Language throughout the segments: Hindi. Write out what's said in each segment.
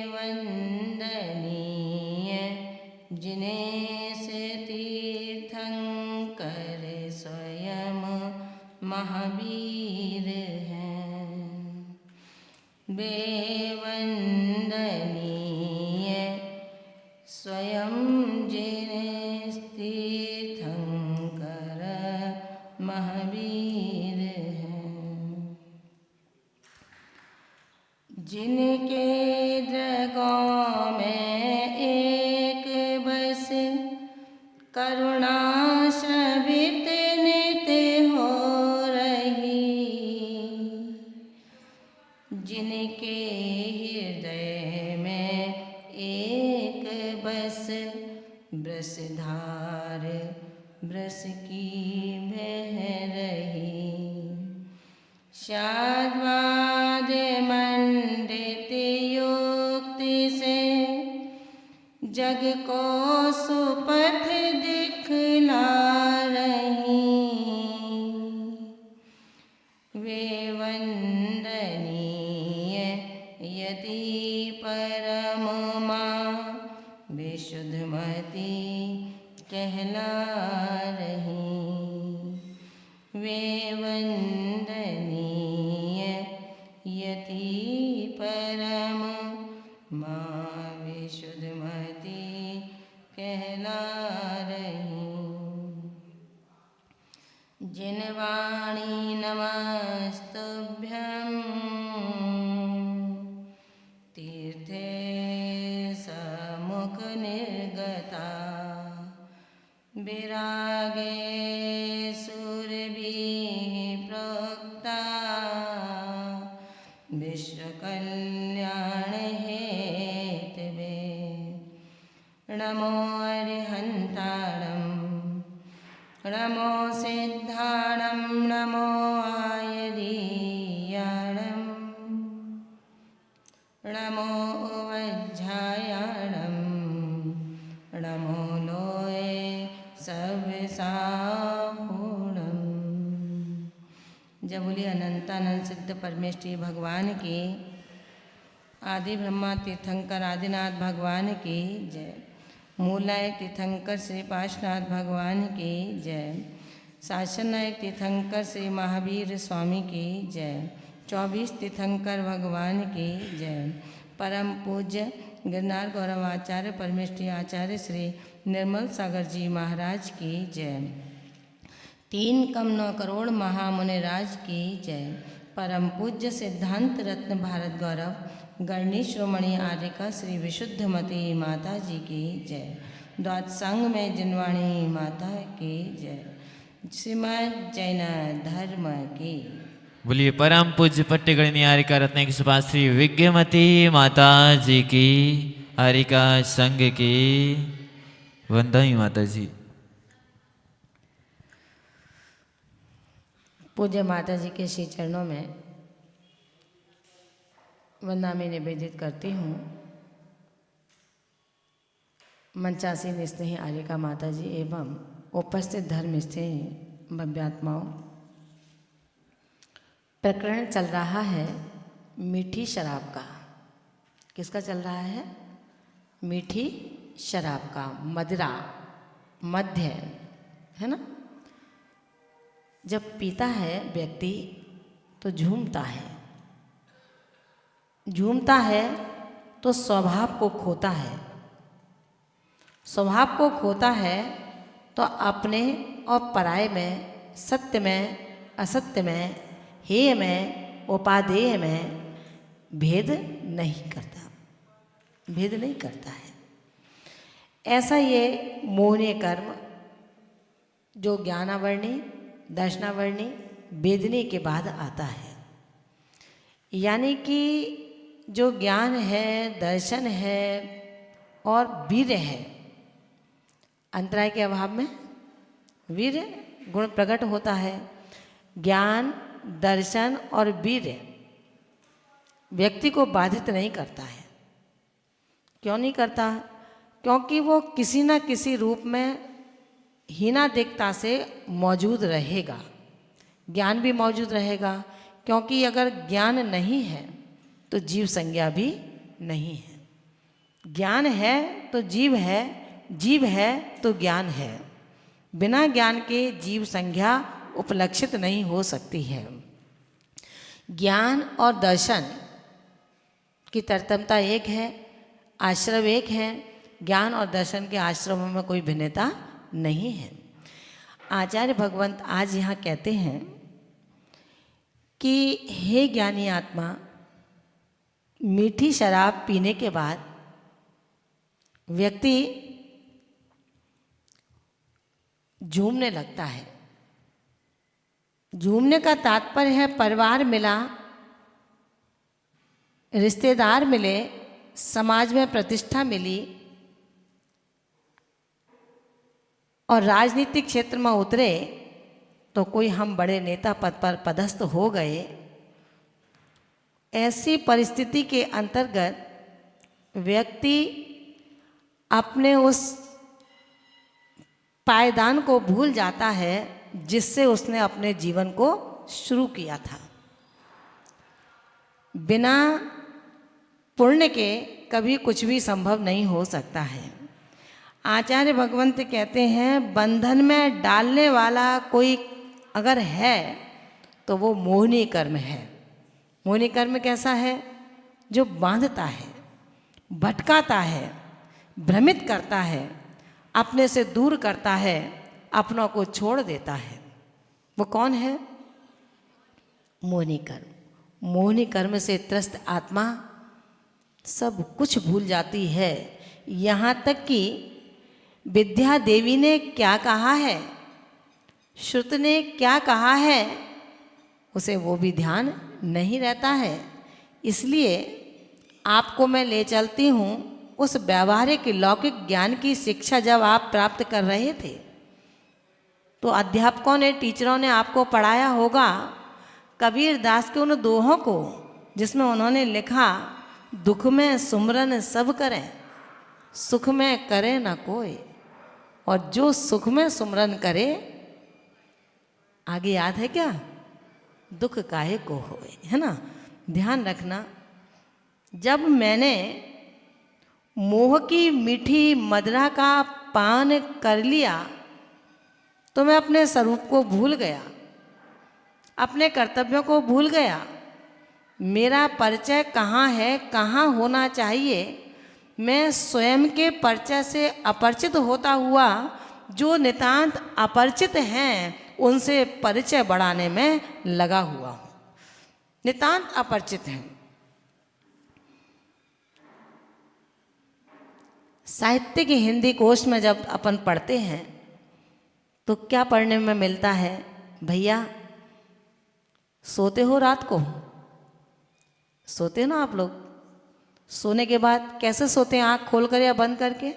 वंदनीय जिन्हें से तीर्थंकर स्वयं महावीर हैं। वे वंदनीय स्वयं जिन्हें तीर्थंकर महावीर हैं। जिनके जगों में एक बस करुणा शबित नित्य हो रही, जिनके हृदय में एक बस ब्रसधार ब्रस की बह रही। शाद्वाद मंडित युक्ति से जग को सुपथ दिखला रही। वे वंदनीय यति परम माँ विशुद्धमती कहला रही। वे वंदनीय यति परम माँ विशुद्धमती कहला रही। जिनवाणी नमस्तुभ्यं तीर्थे सम्मुख निर्गता, विरागे सुरभिः प्रोक्ता, विश्वकल्याण हेतवे। नमो अरिहन्ताणं नमो सिद्धाणं नमो आयरीयाणं नमो उवज्झायाणं नमो लोये सवसाहुणम्। जब बोलिए अनंतानंद सिद्ध परमेश्वरी भगवान की, आदि ब्रह्मा तीर्थंकर आदिनाथ भगवान की जय। मूलायक तीर्थंकर श्री पार्श्वनाथ भगवान की जय। शासनायक तीर्थंकर श्री महावीर स्वामी की जय। 24 तीर्थंकर भगवान की जय। परम पूज्य गिरनार गौरवाचार्य परमेश्वरी आचार्य श्री निर्मल सागर जी महाराज की जय। 3 कम 9 करोड़ महामुनिराज की जय। परम पूज्य सिद्धांत रत्न भारत गौरव गणनी श्रोमणी आर्यका श्री विशुद्धमती माता जी की जय। द्वाद संघ में जिनवाणी माता की जय। श्रीमद जैन धर्म की। बोलिए परम पूज्य पट्टिगणनी आर्यका रत्न की सुभाष श्री विज्ञमती माता जी की, आर्यका संघ की वंदनी माता जी। पूज्य माता जी के श्री चरणों में वंदना में निवेदित करती हूँ। मंचासीन स्नेही आर्यका माता जी एवं उपस्थित धर्म स्नेही भव्यात्माओं, प्रकरण चल रहा है मीठी शराब का। किसका चल रहा है? मीठी शराब का, मदिरा, मध्य, है ना। जब पीता है व्यक्ति तो झूमता है, झूमता है तो स्वभाव को खोता है, स्वभाव को खोता है तो अपने और पराये में, सत्य में असत्य में, हेय में उपादेय में भेद नहीं करता, भेद नहीं करता है। ऐसा ये मोहनीय कर्म जो ज्ञानावर्णी दर्शनावर्णी वेदनी के बाद आता है। यानी कि जो ज्ञान है, दर्शन है और वीर्य है, अंतराय के अभाव में वीर्य गुण प्रकट होता है। ज्ञान, दर्शन और वीर्य व्यक्ति को बाधित नहीं करता है। क्यों नहीं करता? क्योंकि वो किसी न किसी रूप में हीनादिकता से मौजूद रहेगा, ज्ञान भी मौजूद रहेगा। क्योंकि अगर ज्ञान नहीं है तो जीव संज्ञा भी नहीं है। ज्ञान है तो जीव है, जीव है तो ज्ञान है। बिना ज्ञान के जीव संज्ञा उपलक्षित नहीं हो सकती है। ज्ञान और दर्शन की तरतमता एक है, आश्रम एक है। ज्ञान और दर्शन के आश्रमों में कोई भिन्नता नहीं है। आचार्य भगवंत आज यहाँ कहते हैं कि हे ज्ञानी आत्मा, मीठी शराब पीने के बाद व्यक्ति झूमने लगता है। झूमने का तात्पर्य है परिवार मिला, रिश्तेदार मिले, समाज में प्रतिष्ठा मिली और राजनीतिक क्षेत्र में उतरे तो कोई हम बड़े नेता पद पर पदस्थ हो गए। ऐसी परिस्थिति के अंतर्गत व्यक्ति अपने उस पायदान को भूल जाता है जिससे उसने अपने जीवन को शुरू किया था। बिना पुण्य के कभी कुछ भी संभव नहीं हो सकता है। आचार्य भगवंत कहते हैं बंधन में डालने वाला कोई अगर है तो वो मोहिनी कर्म है। मोहिनी कर्म कैसा है? जो बांधता है, भटकाता है, भ्रमित करता है, अपने से दूर करता है, अपनों को छोड़ देता है। वो कौन है? मोहिनी कर्म। मोहिनी कर्म से त्रस्त आत्मा सब कुछ भूल जाती है। यहाँ तक कि विद्या देवी ने क्या कहा है, श्रुत ने क्या कहा है, उसे वो भी ध्यान नहीं रहता है। इसलिए आपको मैं ले चलती हूँ उस व्यवहारिक लौकिक ज्ञान की शिक्षा जब आप प्राप्त कर रहे थे तो अध्यापकों ने, टीचरों ने आपको पढ़ाया होगा कबीर दास के उन दोहों को जिसमें उन्होंने लिखा, दुख में सुमरन सब करें, सुख में करे न कोई। और जो सुख में सुमरन करे, आगे याद है क्या? दुख काहे को होए, है ना? ध्यान रखना, जब मैंने मोह की मीठी मदिरा का पान कर लिया तो मैं अपने स्वरूप को भूल गया, अपने कर्तव्यों को भूल गया। मेरा परिचय कहाँ है, कहाँ होना चाहिए, मैं स्वयं के परिचय से अपरिचित होता हुआ जो नितांत अपरिचित हैं उनसे परिचय बढ़ाने में लगा हुआ हूँ। नितांत अपरिचित हैं। साहित्य के हिंदी कोश में जब अपन पढ़ते हैं तो क्या पढ़ने में मिलता है? भैया सोते हो रात को? सोते हो ना आप लोग? सोने के बाद कैसे सोते हैं? आँख खोल कर या बंद करके?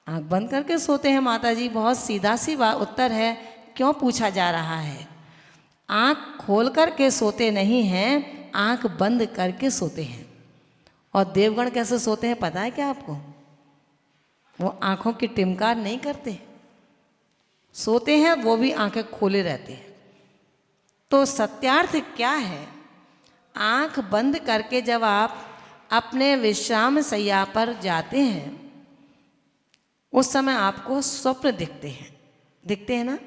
आँख बंद करके सोते हैं माता जी। बहुत सीधा सी उत्तर है, क्यों पूछा जा रहा है? आँख खोल कर के सोते नहीं हैं, आँख बंद करके सोते हैं। और देवगण कैसे सोते हैं पता है क्या आपको? वो आँखों की टिमकार नहीं करते, सोते हैं वो भी आँखें खोले रहते हैं। तो सत्यार्थ क्या है? आँख बंद करके जब आप अपने विश्राम शैया पर जाते हैं उस समय आपको स्वप्न दिखते हैं ना?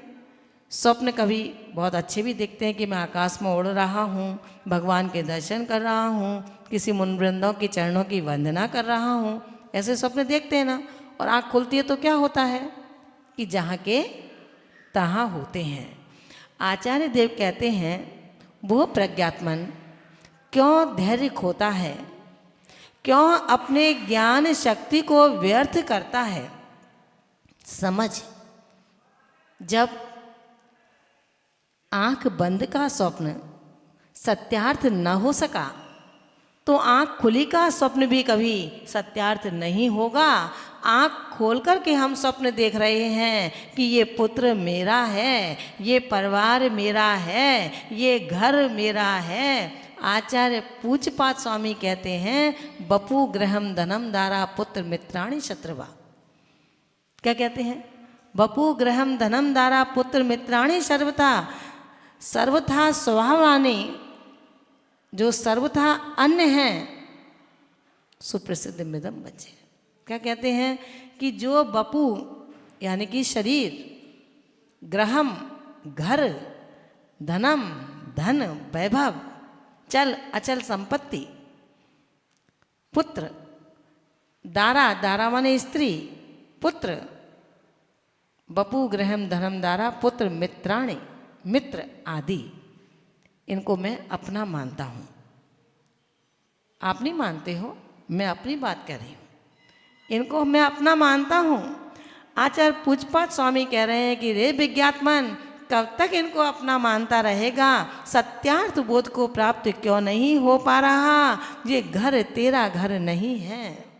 स्वप्न कभी बहुत अच्छे भी दिखते हैं कि मैं आकाश में उड़ रहा हूँ, भगवान के दर्शन कर रहा हूँ, किसी मुनिवृंदों की चरणों की वंदना कर रहा हूँ, ऐसे स्वप्न देखते हैं ना। और आँख खुलती है तो क्या होता है कि जहाँ के तहाँ होते हैं। आचार्य देव कहते हैं वो प्रज्ञात्मन क्यों धैर्य खोता है, क्यों अपने ज्ञान शक्ति को व्यर्थ करता है? समझ, जब आंख बंद का स्वप्न सत्यार्थ न हो सका तो आंख खुली का स्वप्न भी कभी सत्यार्थ नहीं होगा। आंख खोल कर के हम स्वप्न देख रहे हैं कि ये पुत्र मेरा है, ये परिवार मेरा है, ये घर मेरा है। आचार्य पूज्यपाद स्वामी कहते हैं बपू गृहम धनम दारा पुत्र मित्राणि शत्रुवा। क्या कहते हैं? बपू गृहम धनम दारा पुत्र मित्राणि सर्वथा स्वभावानि, जो सर्वथा अन्य हैं, सुप्रसिद्ध मिदम बचे। क्या कहते हैं कि जो बपू यानी कि शरीर, ग्रहम घर, धनम धन, वैभव, चल अचल संपत्ति, पुत्र, दारा, दारा माने स्त्री, पुत्र, बपू ग्रहम धनम दारा, पुत्र, मित्राणी, मित्र आदि, इनको मैं अपना मानता हूँ। आप नहीं मानते हो, मैं अपनी बात कर रही हूँ। इनको मैं अपना मानता हूँ। आचार्य पूजपाठ स्वामी कह रहे हैं कि रे विज्ञात्मन, कब तक इनको अपना मानता रहेगा? सत्यार्थ बोध को प्राप्त क्यों नहीं हो पा रहा? ये घर तेरा घर नहीं है,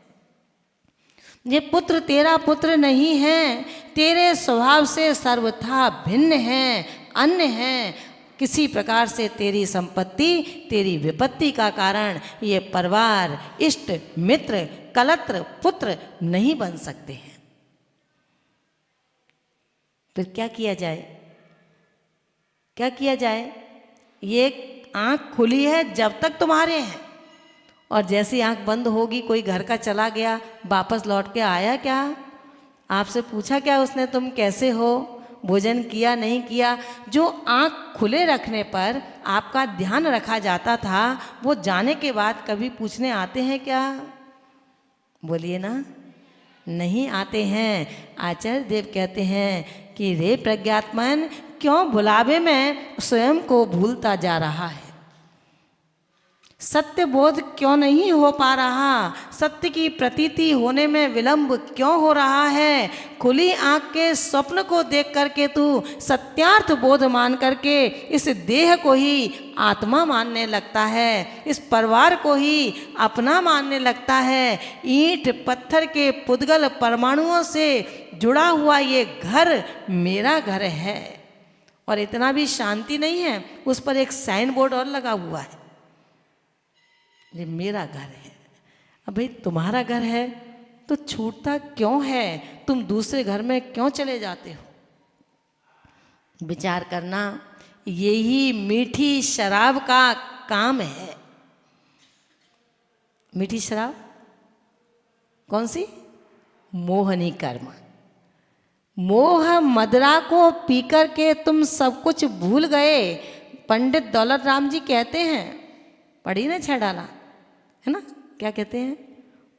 ये पुत्र तेरा पुत्र नहीं है, तेरे स्वभाव से सर्वथा भिन्न है, अन्य है। किसी प्रकार से तेरी संपत्ति, तेरी विपत्ति का कारण ये परिवार, इष्ट, मित्र, कलत्र, पुत्र नहीं बन सकते हैं। फिर क्या किया जाए? क्या किया जाए? ये आंख खुली है जब तक तुम्हारे हैं, और जैसी आंख बंद होगी, कोई घर का चला गया, वापस लौट के आया क्या? आपसे पूछा क्या उसने, तुम कैसे हो, भोजन किया नहीं किया? जो आंख खुले रखने पर आपका ध्यान रखा जाता था, वो जाने के बाद कभी पूछने आते हैं क्या? बोलिए ना, नहीं आते हैं। आचार्य देव कहते हैं कि रे प्रज्ञात्मन, क्यों भुलावे में स्वयं को भूलता जा रहा है? सत्य बोध क्यों नहीं हो पा रहा? सत्य की प्रतीति होने में विलंब क्यों हो रहा है? खुली आंख के स्वप्न को देख करके तू सत्यार्थ बोध मान करके इस देह को ही आत्मा मानने लगता है, इस परिवार को ही अपना मानने लगता है। ईंट पत्थर के पुद्गल परमाणुओं से जुड़ा हुआ ये घर मेरा घर है। और इतना भी शांति नहीं है, उस पर एक साइन बोर्ड और लगा हुआ है, ये मेरा घर है। अब भाई तुम्हारा घर है तो छूटता क्यों है? तुम दूसरे घर में क्यों चले जाते हो? विचार करना, यही मीठी शराब का काम है। मीठी शराब कौन सी? मोहनी कर्म। मोह मदरा को पीकर के तुम सब कुछ भूल गए। पंडित दौलत राम जी कहते हैं, पढ़ी ना छेड़ाला, है ना, क्या कहते हैं?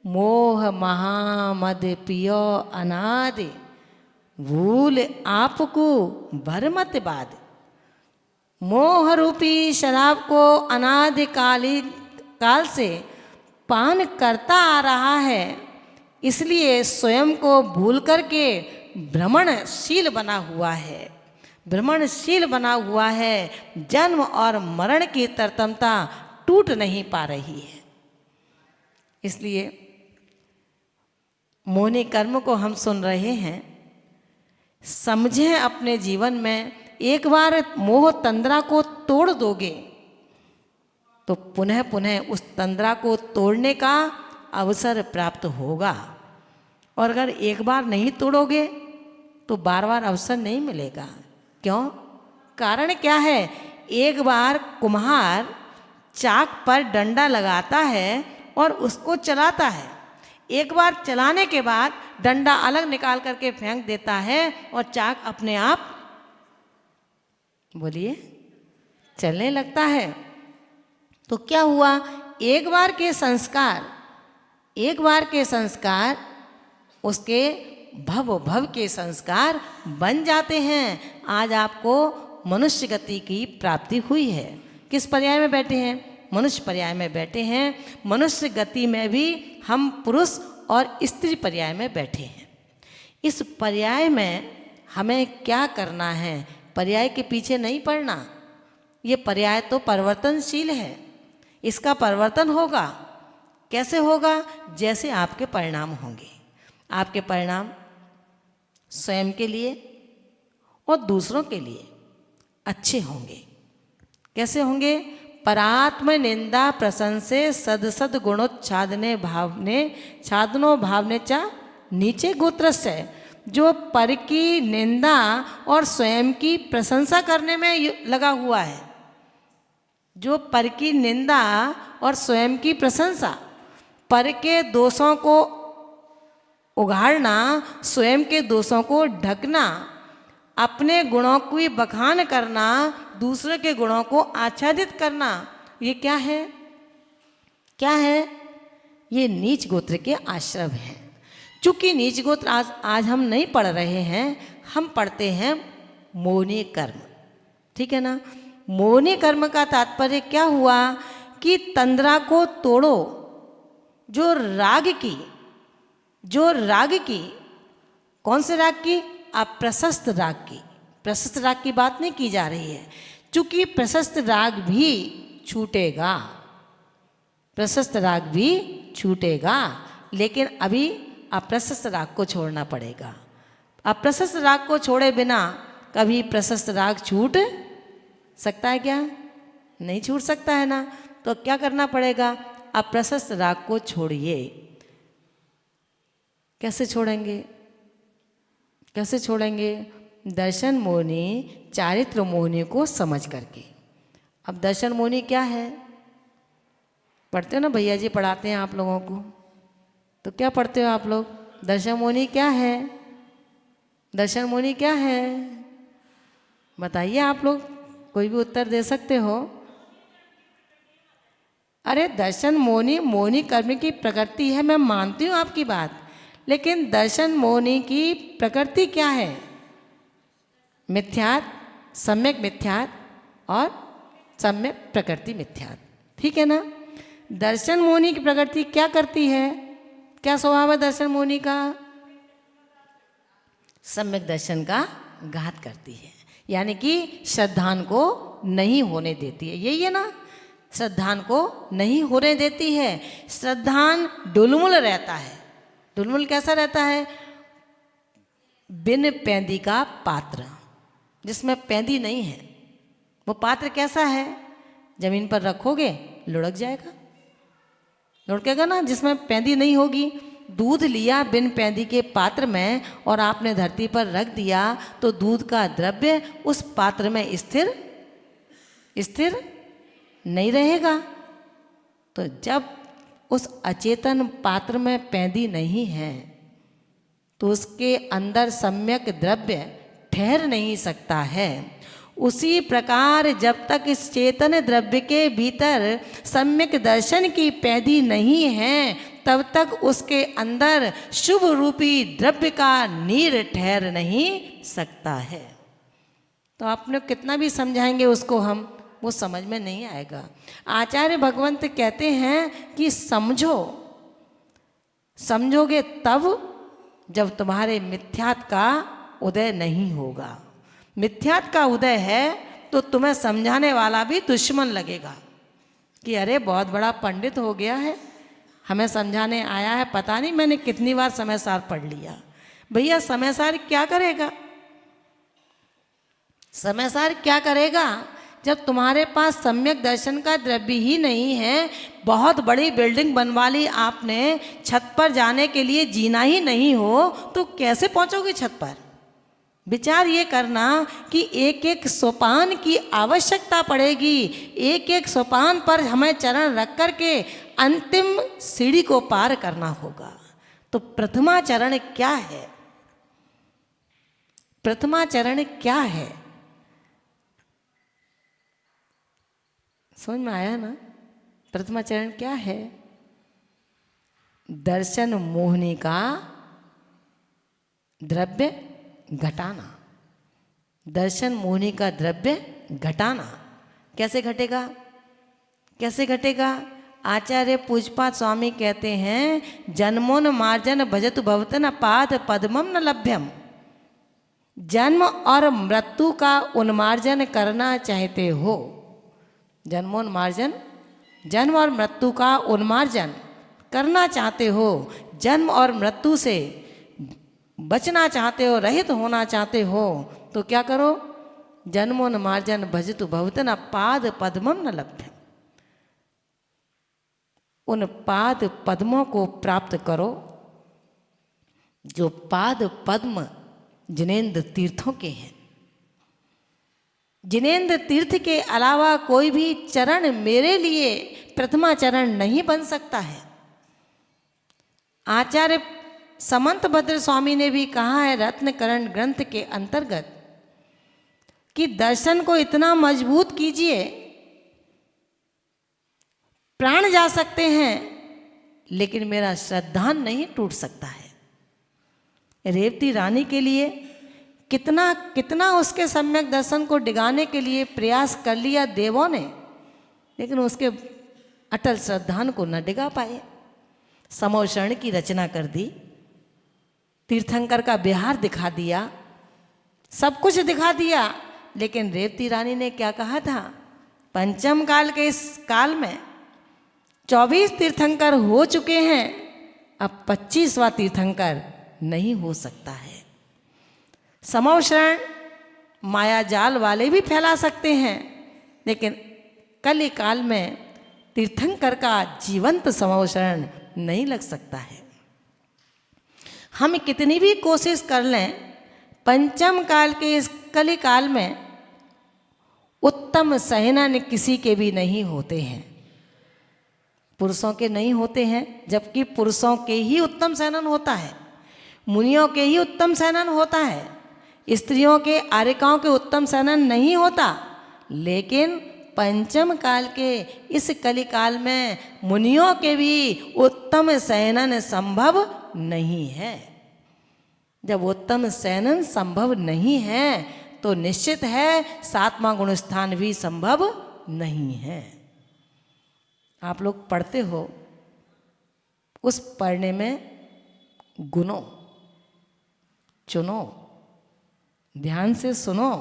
मोह महामद पियो अनादि, भूल आपको भरमत बाद। मोह रूपी शराब को काल से पान करता आ रहा है, इसलिए स्वयं को भूल करके भ्रमणशील बना हुआ है। भ्रमणशील बना हुआ है, जन्म और मरण की तरतमता टूट नहीं पा रही है। इसलिए मोहनी कर्म को हम सुन रहे हैं। समझें अपने जीवन में, एक बार मोह तंद्रा को तोड़ दोगे तो पुनः पुनः उस तंद्रा को तोड़ने का अवसर प्राप्त होगा, और अगर एक बार नहीं तोड़ोगे तो बार बार अवसर नहीं मिलेगा। क्यों? कारण क्या है? एक बार कुम्हार चाक पर डंडा लगाता है और उसको चलाता है, एक बार चलाने के बाद डंडा अलग निकाल करके फेंक देता है और चाक अपने आप, बोलिए, चलने लगता है। तो क्या हुआ? एक बार के संस्कार उसके भव भव के संस्कार बन जाते हैं। आज आपको मनुष्य गति की प्राप्ति हुई है। किस पर्याय में बैठे हैं? मनुष्य पर्याय में बैठे हैं। मनुष्य गति में भी हम पुरुष और स्त्री पर्याय में बैठे हैं। इस पर्याय में हमें क्या करना है? पर्याय के पीछे नहीं पड़ना। ये पर्याय तो परिवर्तनशील है, इसका परिवर्तन होगा। कैसे होगा? जैसे आपके परिणाम होंगे। आपके परिणाम स्वयं के लिए और दूसरों के लिए अच्छे होंगे। कैसे होंगे? परात्म निंदा प्रशंसे सद गुणोच्छादने भावने छादनो भावने चा नीचे गोत्र से। जो पर की निंदा और स्वयं की प्रशंसा करने में लगा हुआ है, जो पर की निंदा और स्वयं की प्रशंसा, पर के दोषों को उघाड़ना, स्वयं के दोषों को ढकना, अपने गुणों की बखान करना, दूसरे के गुणों को आच्छादित करना, ये क्या है? क्या है? ये नीच गोत्र के आश्रम हैं। चूंकि नीच गोत्र आज हम नहीं पढ़ रहे हैं, हम पढ़ते हैं मोहनी कर्म, ठीक है ना। मोहनी कर्म का तात्पर्य क्या हुआ कि तंद्रा को तोड़ो, जो राग की, कौन से राग की? अप्रशस्त राग की। प्रशस्त राग की बात नहीं की जा रही है, चूंकि प्रशस्त राग भी छूटेगा, प्रशस्त राग भी छूटेगा, लेकिन अभी अप्रशस्त राग को छोड़ना पड़ेगा। अप्रशस्त राग को छोड़े बिना कभी प्रशस्त राग छूट सकता है क्या? नहीं छूट सकता है ना। तो क्या करना पड़ेगा? अप्रशस्त राग को छोड़िए। कैसे छोड़ेंगे? कैसे छोड़ेंगे? दर्शन मोहनी, चारित्र मोहनी को समझ करके। अब दर्शन मोहनी क्या है? पढ़ते हो ना, भैया जी पढ़ाते हैं आप लोगों को, तो क्या पढ़ते हो आप लोग? दर्शन मोहनी क्या है? दर्शन मोहनी क्या है? बताइए आप लोग, कोई भी उत्तर दे सकते हो। अरे दर्शन मोहनी, मोहनी कर्म की प्रकृति है, मैं मानती हूँ आपकी बात, लेकिन दर्शन मोहनी की प्रकृति क्या है? मिथ्यात्, सम्यक मिथ्यात् और सम्यक प्रकृति मिथ्यात्, ठीक है ना। दर्शन मोहनी की प्रकृति क्या करती है? क्या स्वभाव है दर्शन मोहनी का? सम्यक दर्शन का घात करती है, यानी कि श्रद्धान को नहीं होने देती है। यही है ना, श्रद्धान को नहीं होने देती है। श्रद्धान डुलमुल रहता है। डुलमुल कैसा रहता है? बिन पैंदी का पात्र, जिसमें पैंदी नहीं है, वो पात्र कैसा है? जमीन पर रखोगे लुढ़क जाएगा, लुढ़केगा ना, जिसमें पैंदी नहीं होगी। दूध लिया बिन पैंदी के पात्र में और आपने धरती पर रख दिया, तो दूध का द्रव्य उस पात्र में स्थिर नहीं रहेगा। तो जब उस अचेतन पात्र में पैंदी नहीं है, तो उसके अंदर सम्यक द्रव्य ठहर नहीं सकता है। उसी प्रकार जब तक इस चेतन द्रव्य के भीतर सम्यक दर्शन की पैदी नहीं है, तब तक उसके अंदर शुभ रूपी द्रव्य का नीर ठहर नहीं सकता है। तो आपने कितना भी समझाएंगे उसको हम, वो समझ में नहीं आएगा। आचार्य भगवंत कहते हैं कि समझोगे तब जब तुम्हारे मिथ्यात का उदय नहीं होगा। मिथ्यात का उदय है तो तुम्हें समझाने वाला भी दुश्मन लगेगा कि अरे बहुत बड़ा पंडित हो गया है, हमें समझाने आया है, पता नहीं मैंने कितनी बार समय सार पढ़ लिया। भैया समय सार क्या करेगा? समय सार क्या करेगा जब तुम्हारे पास सम्यक दर्शन का द्रव्य ही नहीं है? बहुत बड़ी बिल्डिंग बनवा ली आपने, छत पर जाने के लिए जीना ही नहीं हो, तो कैसे पहुंचोगे छत पर? विचार ये करना कि एक एक सोपान की आवश्यकता पड़ेगी। एक एक सोपान पर हमें चरण रख कर के अंतिम सीढ़ी को पार करना होगा। तो प्रथमा चरण क्या है? प्रथमा चरण क्या है? समझ में आया ना? प्रथमा चरण क्या है? दर्शन मोहनी का द्रव्य घटाना। दर्शन मोहनी का द्रव्य घटाना। कैसे घटेगा? कैसे घटेगा? आचार्य पूजपाद स्वामी कहते हैं, जन्मोन मार्जन भजतु भवतन पाद पद्मम न लभ्यम। जन्म और मृत्यु का उन्मार्जन करना चाहते हो, जन्मोन्मार्जन, जन्म और मृत्यु का उन्मार्जन करना चाहते हो, जन्म और मृत्यु से बचना चाहते हो, रहित होना चाहते हो, तो क्या करो? जन्मोन्मार्जन भजतु भवतन पाद पद्मम न लभ्यम। उन पाद पद्मों को प्राप्त करो जो पाद पद्म जिनेंद्र तीर्थों के हैं। जिनेंद्र तीर्थ के अलावा कोई भी चरण मेरे लिए प्रथमा चरण नहीं बन सकता है। आचार्य समंत भद्र स्वामी ने भी कहा है रत्नकरण ग्रंथ के अंतर्गत कि दर्शन को इतना मजबूत कीजिए, प्राण जा सकते हैं लेकिन मेरा श्रद्धान नहीं टूट सकता है। रेवती रानी के लिए कितना कितना उसके सम्यक दर्शन को डिगाने के लिए प्रयास कर लिया देवों ने, लेकिन उसके अटल श्रद्धान को न डिगा पाए। समो शरण की रचना कर दी, तीर्थंकर का बिहार दिखा दिया, सब कुछ दिखा दिया, लेकिन रेवती रानी ने क्या कहा था? पंचम काल के इस काल में 24 तीर्थंकर हो चुके हैं, अब 25वां तीर्थंकर नहीं हो सकता है। समो शरण माया जाल वाले भी फैला सकते हैं, लेकिन कलि काल में तीर्थंकर का जीवंत समो शरण नहीं लग सकता है। हम कितनी भी कोशिश कर लें, पंचम काल के इस कलि काल में उत्तम सहनन किसी के भी नहीं होते हैं, पुरुषों के नहीं होते हैं, जबकि पुरुषों के ही उत्तम सहनन होता है, मुनियों के ही उत्तम सहनन होता है, स्त्रियों के आर्यिकाओं के उत्तम सहनन नहीं होता। लेकिन पंचम काल के इस कलि काल में मुनियों के भी उत्तम सहनन संभव नहीं है। जब उत्तम सहनन संभव नहीं है तो निश्चित है सातवां गुण स्थान भी संभव नहीं है। आप लोग पढ़ते हो, उस पढ़ने में गुनो चुनो, ध्यान से सुनो,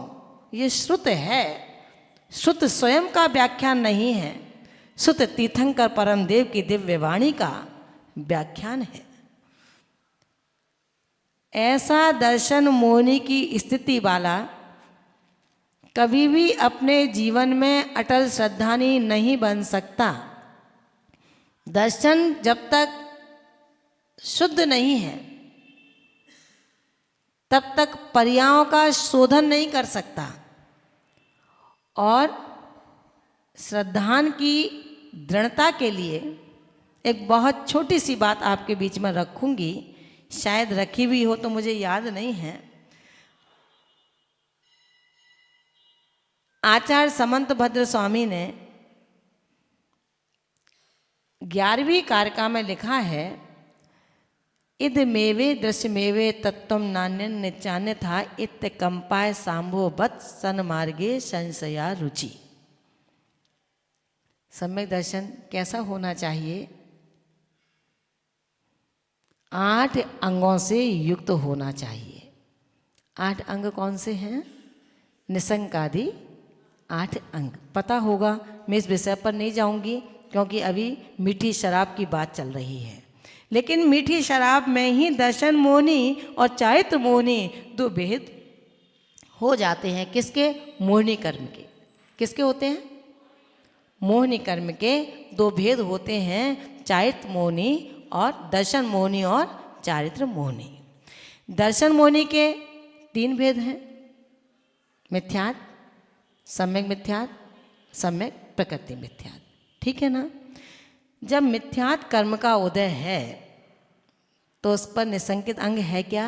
ये श्रुत है, श्रुत स्वयं का व्याख्यान नहीं है, श्रुत तीर्थंकर परम देव की दिव्य वाणी का व्याख्यान है। ऐसा दर्शन मोहिनी की स्थिति वाला कभी भी अपने जीवन में अटल श्रद्धानी नहीं बन सकता। दर्शन जब तक शुद्ध नहीं है तब तक पर्यायों का शोधन नहीं कर सकता। और श्रद्धान की दृढ़ता के लिए एक बहुत छोटी सी बात आपके बीच में रखूंगी, शायद रखी भी हो तो मुझे याद नहीं है। आचार्य समंत भद्र स्वामी ने 11वीं कारिका में लिखा है, इद मेवे दृश्य मेवे तत्व नान्य निचान्य था इत कंपाय सांभो बत सन मार्गे संशया रुचि। सम्यक दर्शन कैसा होना चाहिए? 8 अंगों से युक्त होना चाहिए। 8 अंग कौन से हैं? निसंकादि 8 अंग पता होगा। मैं इस विषय पर नहीं जाऊंगी क्योंकि अभी मीठी शराब की बात चल रही है, लेकिन मीठी शराब में ही दर्शन मोहिनी और चारित्र मोहिनी 2 भेद हो जाते हैं। किसके? मोहिनी कर्म के। किसके होते हैं? मोहिनी कर्म के 2 भेद होते हैं, चारित्र मोहिनी और दर्शन मोहिनी और चारित्र मोहिनी। दर्शन मोहिनी के 3 भेद हैं, मिथ्यात्, सम्यक मिथ्यात्, सम्यक प्रकृति मिथ्यात्। ठीक है ना? जब मिथ्यात् कर्म का उदय है तो उस पर निसंकित अंग है क्या?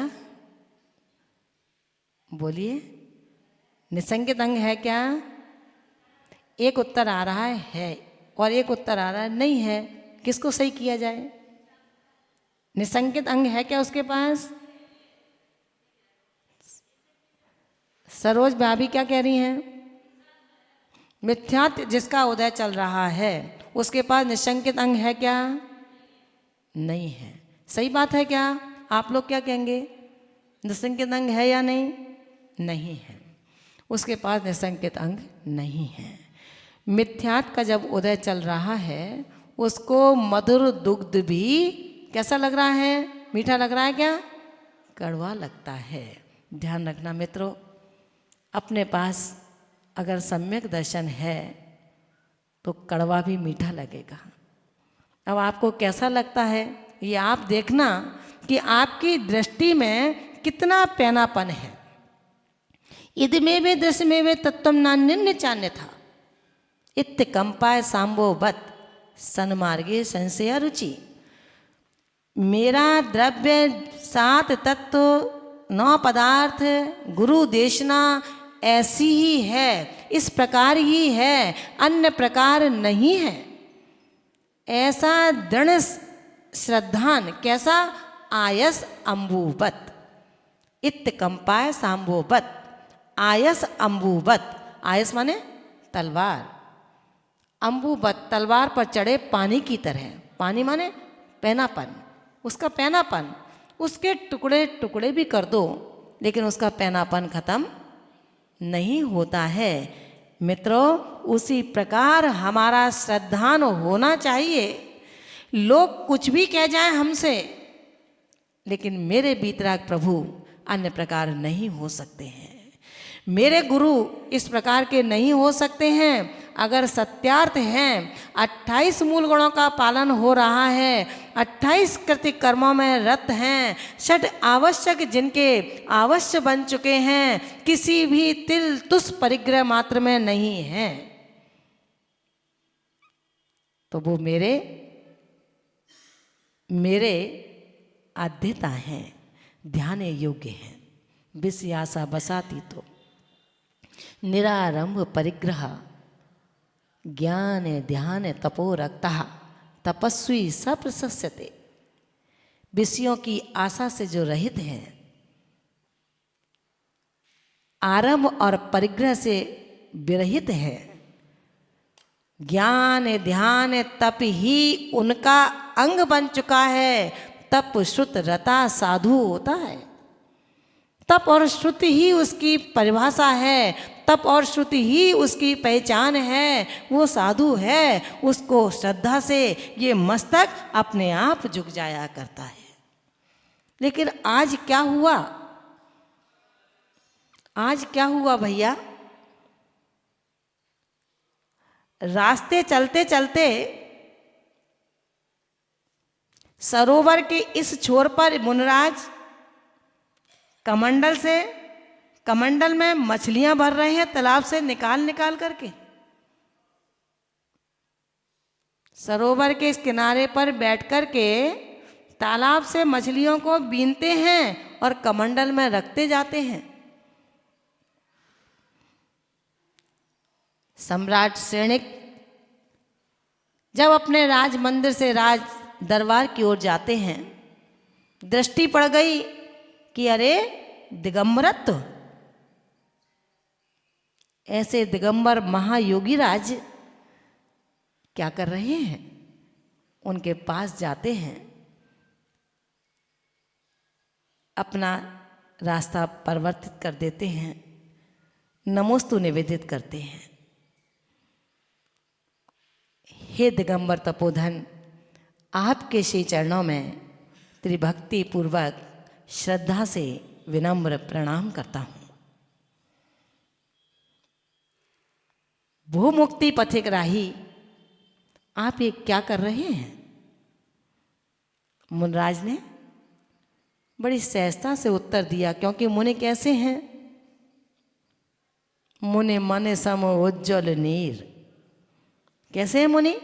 बोलिए, निसंकित अंग है क्या? एक उत्तर आ रहा है और एक उत्तर आ रहा है नहीं है। किसको सही किया जाए? निसंकित अंग है क्या उसके पास? सरोज भाभी क्या कह रही हैं? मिथ्यात् जिसका उदय चल रहा है उसके पास निसंकित अंग है क्या? नहीं है। सही बात है क्या? आप लोग क्या कहेंगे? निसंकित अंग है या नहीं? नहीं है, उसके पास निसंकित अंग नहीं है। मिथ्यात् का जब उदय चल रहा है उसको मधुर दुग्ध भी कैसा लग रहा है? मीठा लग रहा है क्या? कड़वा लगता है। ध्यान रखना मित्रों, अपने पास अगर सम्यक दर्शन है तो कड़वा भी मीठा लगेगा। अब आपको कैसा लगता है ये आप देखना कि आपकी दृष्टि में कितना पैनापन है। इद में वे दृश्य में वे तत्व नान्य चान्य था इत कंपाय सांबो बत सनमार्गे संशया रुचि। मेरा द्रव्य 7 तत्व 9 पदार्थ गुरु देशना ऐसी ही है, इस प्रकार ही है, अन्य प्रकार नहीं है। ऐसा दृढ़ श्रद्धान कैसा? आयस अम्बुवत इत कंपाय सांबोवत। आयस अम्बुवत, आयस माने तलवार, अम्बुवत तलवार पर चढ़े पानी की तरह। पानी माने पैनापन, उसका पैनापन, उसके टुकड़े टुकड़े भी कर दो लेकिन उसका पैनापन खत्म नहीं होता है। मित्रों, उसी प्रकार हमारा श्रद्धान होना चाहिए। लोग कुछ भी कह जाएं हमसे, लेकिन मेरे बीतराग प्रभु अन्य प्रकार नहीं हो सकते हैं। मेरे गुरु इस प्रकार के नहीं हो सकते हैं। अगर सत्यार्थ हैं, 28 मूल गुणों का पालन हो रहा है, 28 कृतिक कर्मों में रत हैं, 6 आवश्यक जिनके अवश्य बन चुके हैं, किसी भी तिल तुस परिग्रह मात्र में नहीं है, तो वो मेरे आद्यता हैं, ध्यान योग्य हैं। विषयासा बसाती तो निरारंभ परिग्रह ज्ञान ध्यान तपो रक्ता तपस्वी सप्रशस्यते। विषयों की आशा से जो रहित हैं, आरंभ और परिग्रह से विरहित है, ज्ञान ध्यान तप ही उनका अंग बन चुका है। तप श्रुत रता साधु होता है। तप और श्रुति ही उसकी परिभाषा है, तप और श्रुति ही उसकी पहचान है। वो साधु है, उसको श्रद्धा से ये मस्तक अपने आप झुक जाया करता है। लेकिन आज क्या हुआ? आज क्या हुआ भैया? रास्ते चलते चलते सरोवर के इस छोर पर मुनराज कमंडल में मछलियां भर रहे हैं, तालाब से निकाल निकाल करके। सरोवर के इस किनारे पर बैठ कर के तालाब से मछलियों को बीनते हैं और कमंडल में रखते जाते हैं। सम्राट सैनिक जब अपने राज मंदिर से राज दरबार की ओर जाते हैं, दृष्टि पड़ गई कि अरे दिगंबरत्व, ऐसे दिगंबर महायोगी राज क्या कर रहे हैं? उनके पास जाते हैं, अपना रास्ता परिवर्तित कर देते हैं, नमोस्तु निवेदित करते हैं। हे दिगंबर तपोधन, आपके श्री चरणों में त्रिभक्ति पूर्वक श्रद्धा से विनम्र प्रणाम करता हूँ। भू मुक्ति पथिक राही, आप ये क्या कर रहे हैं? मुनराज ने बड़ी सहजता से उत्तर दिया, क्योंकि मुनि कैसे हैं? मुनि मन सम उज्ज्वल नीर। कैसे हैं मुनि?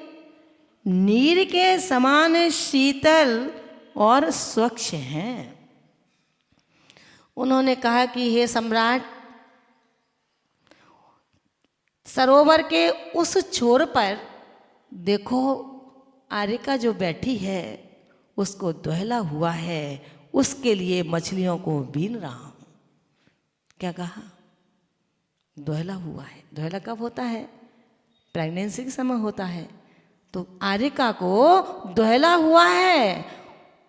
नीर के समान शीतल और स्वच्छ हैं। उन्होंने कहा कि हे सम्राट, सरोवर के उस छोर पर देखो, आरिका जो बैठी है उसको दुहला हुआ है, उसके लिए मछलियों को बीन रहा हूं। क्या कहा? दुहला हुआ है। दुहला कब होता है? प्रेगनेंसी के समय होता है। तो आरिका को दुहला हुआ है,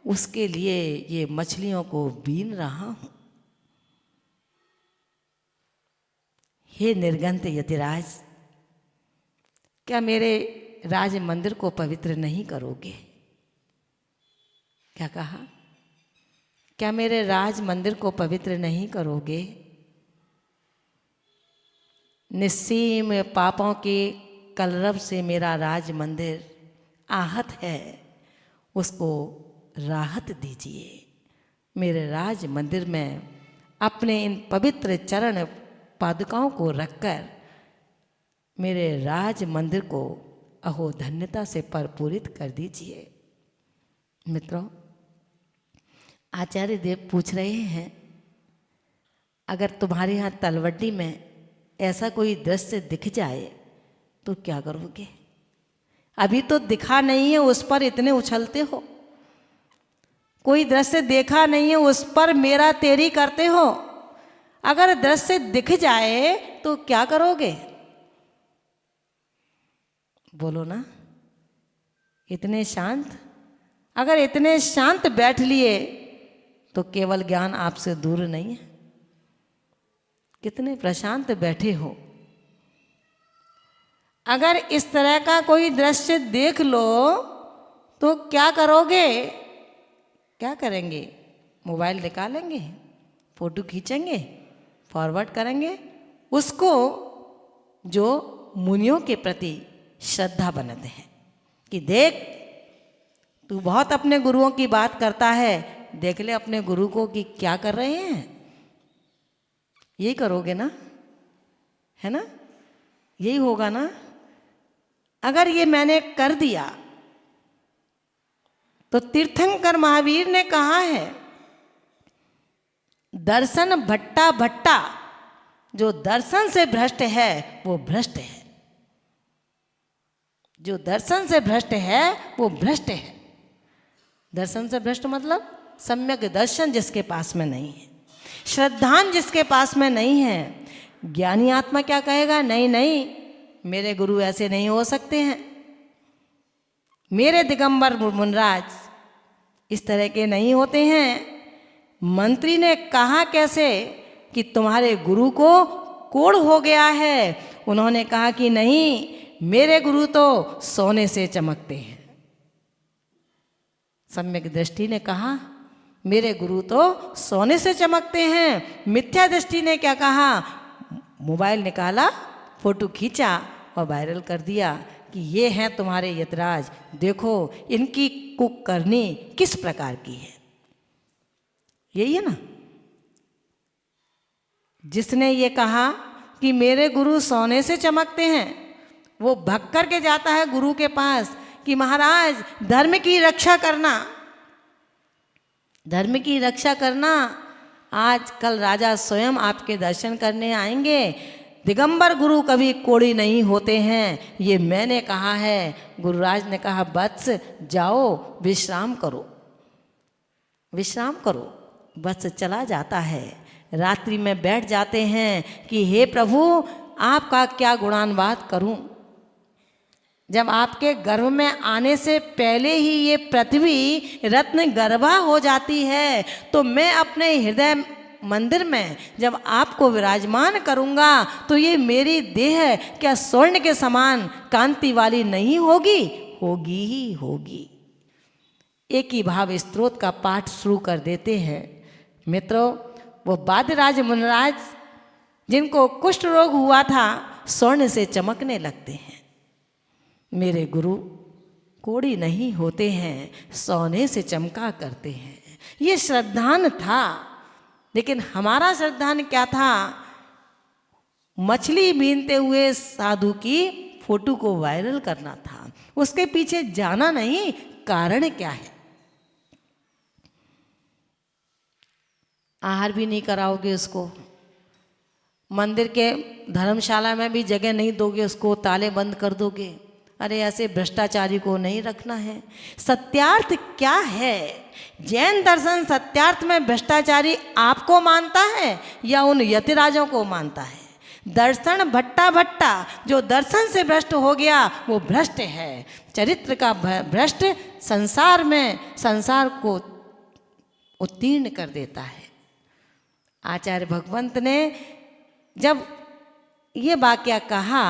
उसके लिए ये मछलियों को बीन रहा हूं। हे निर्गंत यतिराज, क्या मेरे राज मंदिर को पवित्र नहीं करोगे? क्या कहा? क्या मेरे राज मंदिर को पवित्र नहीं करोगे? निस्सीम पापों के कलरव से मेरा राज मंदिर आहत है, उसको राहत दीजिए। मेरे राज मंदिर में अपने इन पवित्र चरण पादुकाओं को रखकर मेरे राज मंदिर को अहो धन्यता से परिपूरित कर दीजिए। मित्रों, आचार्य देव पूछ रहे हैं, अगर तुम्हारे यहाँ तलवड्डी में ऐसा कोई दृश्य दिख जाए तो क्या करोगे? अभी तो दिखा नहीं है, उस पर इतने उछलते हो। कोई दृश्य देखा नहीं है, उस पर मेरा तेरी करते हो। अगर दृश्य दिख जाए तो क्या करोगे? बोलो ना। इतने शांत, अगर इतने शांत बैठ लिए तो केवल ज्ञान आपसे दूर नहीं है। कितने प्रशांत बैठे हो। अगर इस तरह का कोई दृश्य देख लो तो क्या करोगे? क्या करेंगे? मोबाइल निकालेंगे, फोटो खींचेंगे, फॉरवर्ड करेंगे। उसको जो मुनियों के प्रति श्रद्धा बनाते हैं कि देख, तू बहुत अपने गुरुओं की बात करता है, देख ले अपने गुरु को कि क्या कर रहे हैं। यही करोगे ना, है ना? यही होगा ना। अगर ये मैंने कर दिया तो तीर्थंकर महावीर ने कहा है, दर्शन भट्टा भट्टा, जो दर्शन से भ्रष्ट है वो भ्रष्ट है। जो दर्शन से भ्रष्ट है वो भ्रष्ट है। दर्शन से भ्रष्ट मतलब सम्यक दर्शन जिसके पास में नहीं है, श्रद्धान जिसके पास में नहीं है। ज्ञानी आत्मा क्या कहेगा? नहीं नहीं, मेरे गुरु ऐसे नहीं हो सकते हैं, मेरे दिगंबर मुनराज इस तरह के नहीं होते हैं। मंत्री ने कहा कैसे कि तुम्हारे गुरु को कोढ़ हो गया है। उन्होंने कहा कि नहीं, मेरे गुरु तो सोने से चमकते हैं। सम्यक दृष्टि ने कहा मेरे गुरु तो सोने से चमकते हैं। मिथ्या दृष्टि ने क्या कहा? मोबाइल निकाला, फोटो खींचा और वायरल कर दिया कि ये हैं तुम्हारे यतराज, देखो इनकी कुकर्नी किस प्रकार की है। यही है ना। जिसने ये कहा कि मेरे गुरु सोने से चमकते हैं, वो भग करके जाता है गुरु के पास कि महाराज धर्म की रक्षा करना, धर्म की रक्षा करना। आज कल राजा स्वयं आपके दर्शन करने आएंगे। दिगंबर गुरु कभी कोड़ी नहीं होते हैं, ये मैंने कहा है। गुरुराज ने कहा वत्स जाओ विश्राम करो, विश्राम करो। वत्स चला जाता है। रात्रि में बैठ जाते हैं कि हे प्रभु आपका क्या गुणानुवाद करूं। जब आपके गर्भ में आने से पहले ही ये पृथ्वी रत्न गर्भा हो जाती है, तो मैं अपने हृदय मंदिर में जब आपको विराजमान करूंगा तो ये मेरी देह क्या स्वर्ण के समान कांति वाली नहीं होगी? होगी ही होगी। एक ही भाव स्त्रोत का पाठ शुरू कर देते हैं। मित्रों, वो वादिराज मुनिराज जिनको कुष्ठ रोग हुआ था, स्वर्ण से चमकने लगते हैं। मेरे गुरु कोड़ी नहीं होते हैं, सोने से चमका करते हैं। ये श्रद्धान था। लेकिन हमारा श्रद्धान क्या था? मछली बीनते हुए साधु की फोटो को वायरल करना था। उसके पीछे जाना नहीं, कारण क्या है। आहार भी नहीं कराओगे उसको, मंदिर के धर्मशाला में भी जगह नहीं दोगे उसको, ताले बंद कर दोगे। अरे ऐसे भ्रष्टाचारी को नहीं रखना है। सत्यार्थ क्या है? जैन दर्शन सत्यार्थ में भ्रष्टाचारी आपको मानता है या उन यतिराजों को मानता है? दर्शन भट्टा भट्टा, जो दर्शन से भ्रष्ट हो गया वो भ्रष्ट है। चरित्र का भ्रष्ट संसार में संसार को उत्तीर्ण कर देता है। आचार्य भगवंत ने जब ये वाक्य कहा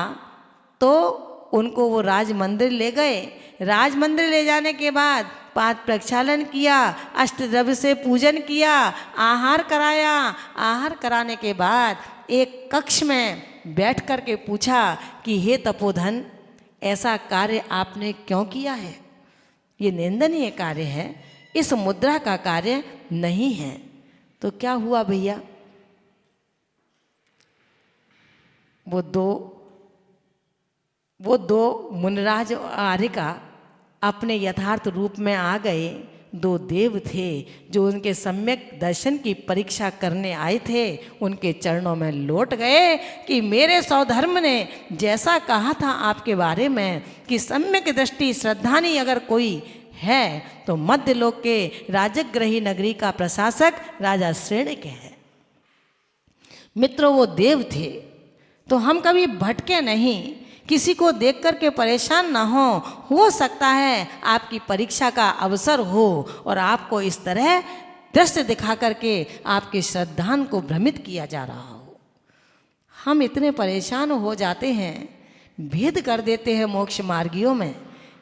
तो उनको वो राज मंदिर ले गए। राज मंदिर ले जाने के बाद पाद प्रक्षालन किया, अष्टद्रव्य से पूजन किया, आहार कराया। आहार कराने के बाद एक कक्ष में बैठ कर के पूछा कि हे तपोधन, ऐसा कार्य आपने क्यों किया है? ये निंदनीय कार्य है, इस मुद्रा का कार्य नहीं है। तो क्या हुआ भैया? वो दो मुनिराज आर्यिका अपने यथार्थ रूप में आ गए। दो देव थे जो उनके सम्यक दर्शन की परीक्षा करने आए थे, उनके चरणों में लौट गए कि मेरे सौधर्म ने जैसा कहा था आपके बारे में कि सम्यक दृष्टि श्रद्धानी अगर कोई है तो मध्यलोक के राजग्रही नगरी का प्रशासक राजा श्रेणिक है। मित्रों, वो देव थे तो हम कभी भटके नहीं, किसी को देख कर के परेशान ना हो सकता है आपकी परीक्षा का अवसर हो और आपको इस तरह दृश्य दिखा करके आपके श्रद्धान को भ्रमित किया जा रहा हो। हम इतने परेशान हो जाते हैं, भेद कर देते हैं मोक्ष मार्गियों में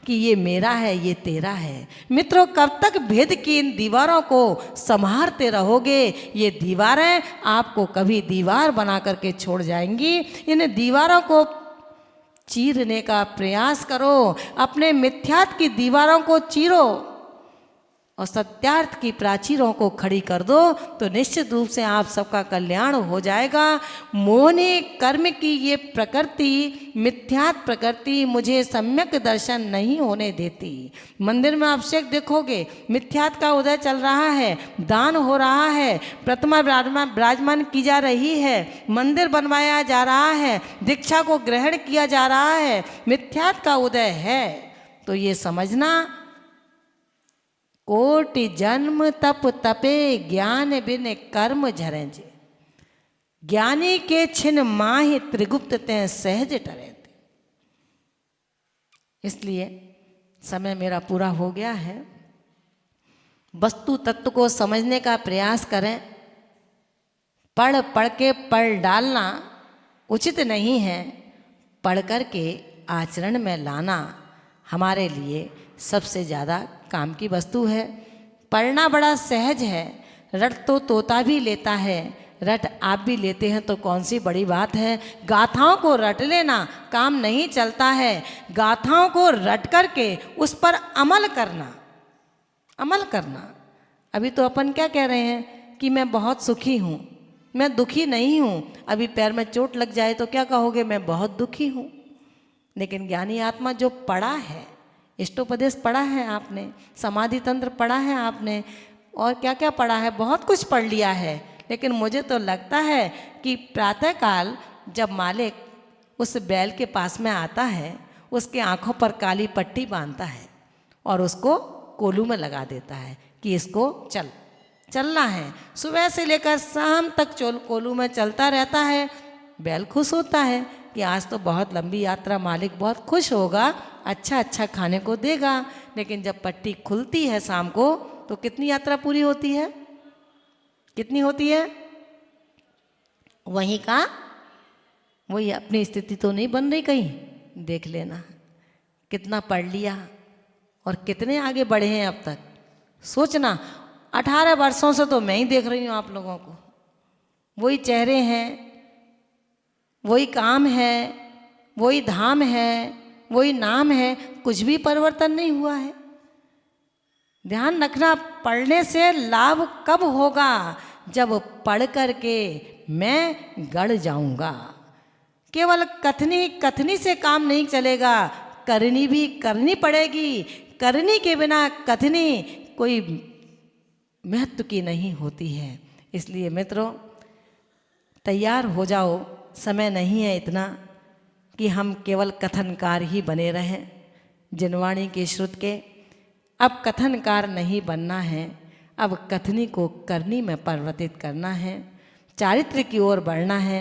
कि ये मेरा है, ये तेरा है। मित्रों, कब तक भेद की इन दीवारों को संभालते रहोगे? ये दीवारें आपको कभी दीवार बना करके छोड़ जाएंगी। इन दीवारों को चीरने का प्रयास करो, अपने मिथ्यात्व की दीवारों को चीरो और सत्यार्थ की प्राचीरों को खड़ी कर दो तो निश्चित रूप से आप सबका कल्याण हो जाएगा। मोहनी कर्म की ये प्रकृति, मिथ्यात्व प्रकृति मुझे सम्यक दर्शन नहीं होने देती। मंदिर में अभिषेक देखोगे, मिथ्यात्व का उदय चल रहा है, दान हो रहा है, प्रतिमा विराजमान की जा रही है, मंदिर बनवाया जा रहा है, दीक्षा को ग्रहण किया जा रहा है, मिथ्यात्व का उदय है तो ये समझना कोटि जन्म तप तपे ज्ञान बिन कर्म झरे जे, ज्ञानी के छिन माहि त्रिगुप्त ते सहज टरे थे। इसलिए समय मेरा पूरा हो गया है। वस्तु तत्व को समझने का प्रयास करें। पढ़ पढ़ के पढ़ डालना उचित नहीं है, पढ़ कर के आचरण में लाना हमारे लिए सबसे ज़्यादा काम की वस्तु है। पढ़ना बड़ा सहज है, रट तो तोता भी लेता है, रट आप भी लेते हैं तो कौन सी बड़ी बात है। गाथाओं को रट लेना काम नहीं चलता है, गाथाओं को रट करके उस पर अमल करना, अमल करना। अभी तो अपन क्या कह रहे हैं कि मैं बहुत सुखी हूँ, मैं दुखी नहीं हूँ। अभी पैर में चोट लग जाए तो क्या कहोगे, मैं बहुत दुखी हूँ। लेकिन ज्ञानी आत्मा जो पढ़ा है, इष्टोपदेश पढ़ा है आपने, समाधि तंत्र पढ़ा है आपने, और क्या क्या पढ़ा है, बहुत कुछ पढ़ लिया है। लेकिन मुझे तो लगता है कि प्रातःकाल जब मालिक उस बैल के पास में आता है, उसके आँखों पर काली पट्टी बांधता है और उसको कोलू में लगा देता है कि इसको चलना है। सुबह से लेकर शाम तक कोलू में चलता रहता है। बैल खुश होता है कि आज तो बहुत लंबी यात्रा, मालिक बहुत खुश होगा, अच्छा अच्छा खाने को देगा। लेकिन जब पट्टी खुलती है शाम को तो कितनी यात्रा पूरी होती है, कितनी होती है? वहीं का वही अपनी स्थिति तो नहीं बन रही कहीं, देख लेना कितना पढ़ लिया और कितने आगे बढ़े हैं अब तक। सोचना 18 वर्षों से तो मैं ही देख रही हूँ आप लोगों को, वही चेहरे हैं, वही काम है, वही धाम है, वही नाम है, कुछ भी परिवर्तन नहीं हुआ है। ध्यान रखना, पढ़ने से लाभ कब होगा? जब पढ़ कर के मैं गढ़ जाऊंगा। केवल कथनी से काम नहीं चलेगा, करनी भी करनी पड़ेगी। करनी के बिना कथनी कोई महत्व की नहीं होती है। इसलिए मित्रों, तैयार हो जाओ, समय नहीं है इतना कि हम केवल कथनकार ही बने रहें। जिनवाणी के श्रुत के अब कथनकार नहीं बनना है, अब कथनी को करनी में परिवर्तित करना है, चारित्र की ओर बढ़ना है।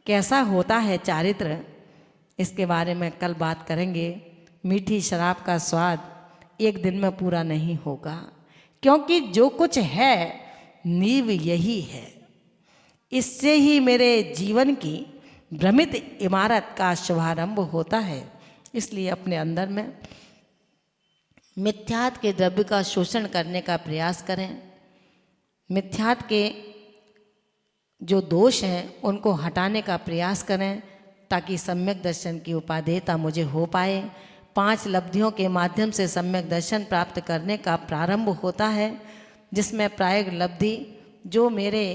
कैसा होता है चारित्र, इसके बारे में कल बात करेंगे। मीठी शराब का स्वाद एक दिन में पूरा नहीं होगा, क्योंकि जो कुछ है नींव यही है। इससे ही मेरे जीवन की भ्रमित इमारत का शुभारंभ होता है। इसलिए अपने अंदर में मिथ्यात्व के द्रव्य का शोषण करने का प्रयास करें। मिथ्यात्व के जो दोष हैं उनको हटाने का प्रयास करें, ताकि सम्यक दर्शन की उपादेयता मुझे हो पाए। 5 लब्धियों के माध्यम से सम्यक दर्शन प्राप्त करने का प्रारंभ होता है, जिसमें प्रायग लब्धि जो मेरे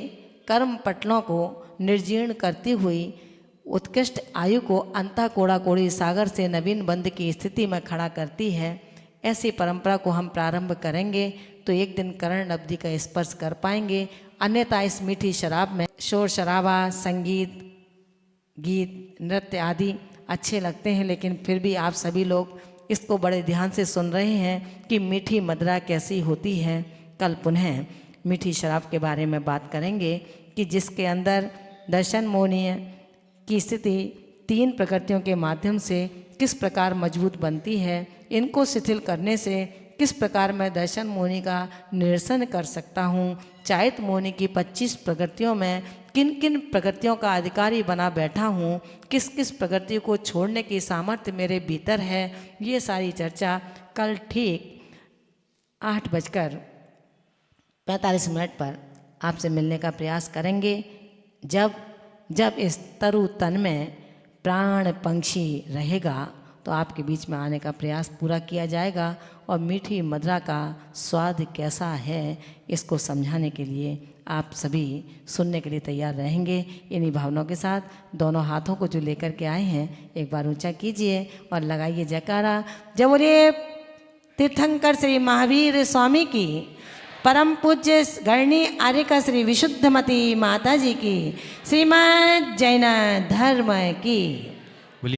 कर्म पटलों को निर्जीर्ण करती हुई उत्कृष्ट आयु को अंतः कोड़ा कोड़ी सागर से नवीन बंध की स्थिति में खड़ा करती है, ऐसी परंपरा को हम प्रारंभ करेंगे तो एक दिन कर्ण अवधि का स्पर्श कर पाएंगे। अन्यथा इस मीठी शराब में शोर शराबा, संगीत, गीत, नृत्य आदि अच्छे लगते हैं, लेकिन फिर भी आप सभी लोग इसको बड़े ध्यान से सुन रहे हैं कि मीठी मदिरा कैसी होती है। कल पुनः मीठी शराब के बारे में बात करेंगे कि जिसके अंदर दर्शन मोहनीय की स्थिति 3 प्रकृतियों के माध्यम से किस प्रकार मजबूत बनती है, इनको शिथिल करने से किस प्रकार मैं दर्शन मोहिनी का निरसन कर सकता हूँ। चारित मोहिनी की 25 प्रकृतियों में किन किन प्रकृतियों का अधिकारी बना बैठा हूँ, किस किस प्रकृति को छोड़ने की सामर्थ्य मेरे भीतर है, ये सारी चर्चा कल ठीक 8:45 पर आपसे मिलने का प्रयास करेंगे। जब इस तरु तन में प्राण पंक्षी रहेगा तो आपके बीच में आने का प्रयास पूरा किया जाएगा और मीठी मदिरा का स्वाद कैसा है इसको समझाने के लिए आप सभी सुनने के लिए तैयार रहेंगे। इन्हीं भावनाओं के साथ दोनों हाथों को जो लेकर के आए हैं एक बार ऊंचा कीजिए और लगाइए जयकारा। जय बोलिए तीर्थंकर श्री महावीर स्वामी की, परम पूज्य गणनी आर्यका श्री विशुद्धमती माता जी की, श्रीमद् जैन धर्म की।